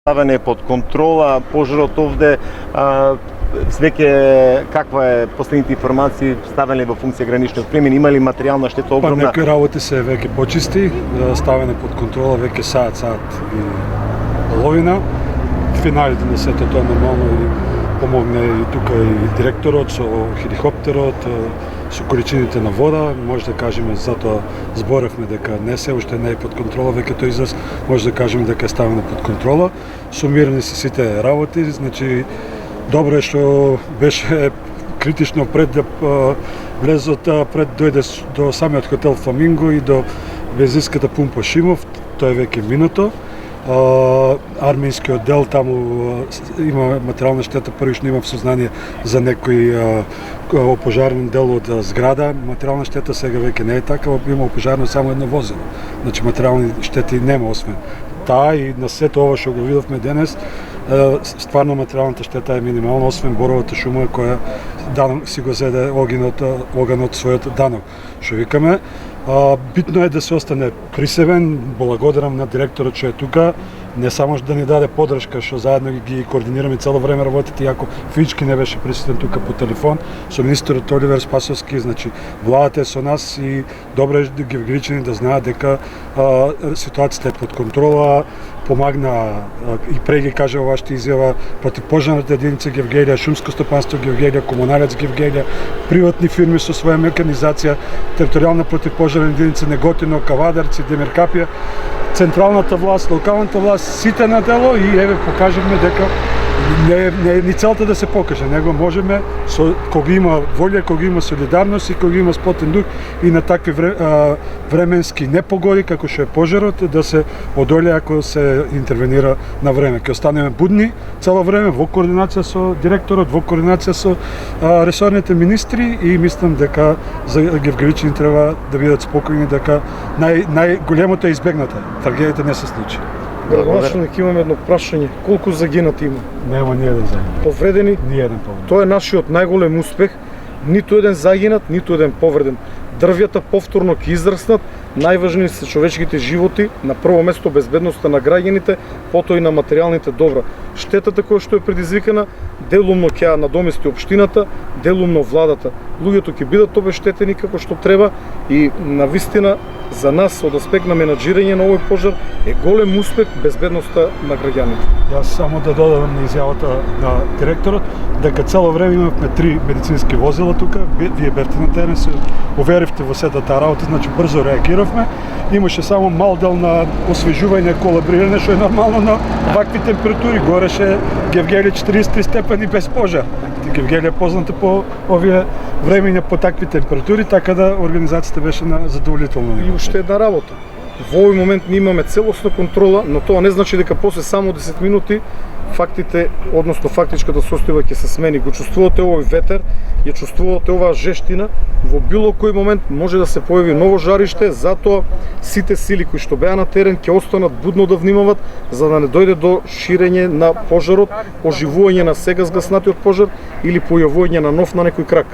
ставене под контрола пожарот овде, веќе каква е последните информации, ставени во функција гранични премини, има ли материјална штета огромна? Некои работи се веќе почисти, ставени под контрола веќе саат и половина. Финалите на сето тоа нормално и помогне и тука и директорот со хеликоптерот, со количините на вода, може да кажеме, затоа зборевме дека не се уште не е под контрола, веќе тој израз може да кажеме дека е ставено под контрола. Сумирани се сите работи, значи добро е што беше критично пред да влезот, пред дојде до самиот хотел Фламинго и до бензинската пумпа Шимов, тоа е веќе минато. Армијскиот дел таму има материјална штета, првично имав сознание за некој опожарен дел од зграда, материјална штета сега веќе не е така, има опожарено само едно возило. Значи материјални штети нема освен таа и на сето ова што го видовме денес, стварно материјалната штета е минимална, освен боровата шума која си го зеде оганот својот данок. Што викаме, битно е да се остане присебен, благодарам на директорот што е тука, не само да ни даде подршка, што заедно ги координираме цело време работите, иако физички не беше присутен тука по телефон, со министерот Оливер Спасовски, значи владата е со нас и добро е гевгеличани да знаат дека ситуацијата е под контрола, помагна и преги кажа вашата изјава противпожарната единица Гевгелија, шумско стопанство Гевгелија, комуналец Гевгелија, приватни фирми со своја механизација, територијална противпожарна единица Неготино, Кавадарци, Демиркапија, централната власт, локалната власт, сите на дело и еве покажавме дека не е ни целта да се покаже, него можеме кога има волја, кога има солидарност и кога има сплотен дух и на такви временски непогоди како што е пожарот да се одолее ако се интервенира на време. Ќе останеме будни цело време во координација со директорот, во координација со ресорните министри и мислам дека за гевгеличани треба да бидат спокојни дека најголемото е избегната. Трагедијата не се случи. Градоначалник, имам едно прашање. Колку загинати има? Нема ни еден загинат. Повредени? Ни еден повреден. Тоа е нашиот најголем успех. Ниту еден загинат, ниту еден повреден. Дрвјата повторно ќе израснат, најважни се човечките животи, на прво место безбедноста на граѓаните, потоа и на материјалните добра. Штетата која што е предизвикана, делумно ќе ја надомести општината, делумно владата. Луѓето ќе бидат обештетени како што треба и навистина за нас од аспект на менаџирање на овој пожар е голем успех безбедноста на граѓаните. Јас само да додадам на изјавата на директорот дека цело време имавме 3 медицински возила тука, вие бевте на терен, се уверивте во сета таа работа, значи брзо реагиравме. Имаше само мал дел на освежување, колабрирање, што е нормално на вакви температури. Гореше Гевгелија 43 степени без пожар. Гевгелија е позната по овие времења по такви температури, така да организацијата беше на задоволително. И уште една работа. Во овој момент ние имаме целосна контрола, но тоа не значи дека после само 10 минути фактите, односно фактичката состојба ќе се смени. Го чувствувате овој ветер, ја чувствувате оваа жештина, во било кој момент може да се појави ново жариште, затоа сите сили кои што беа на терен ќе останат будно да внимават за да не дојде до ширење на пожарот, оживување на сега згаснатиот пожар или појавување на нов на некој крак.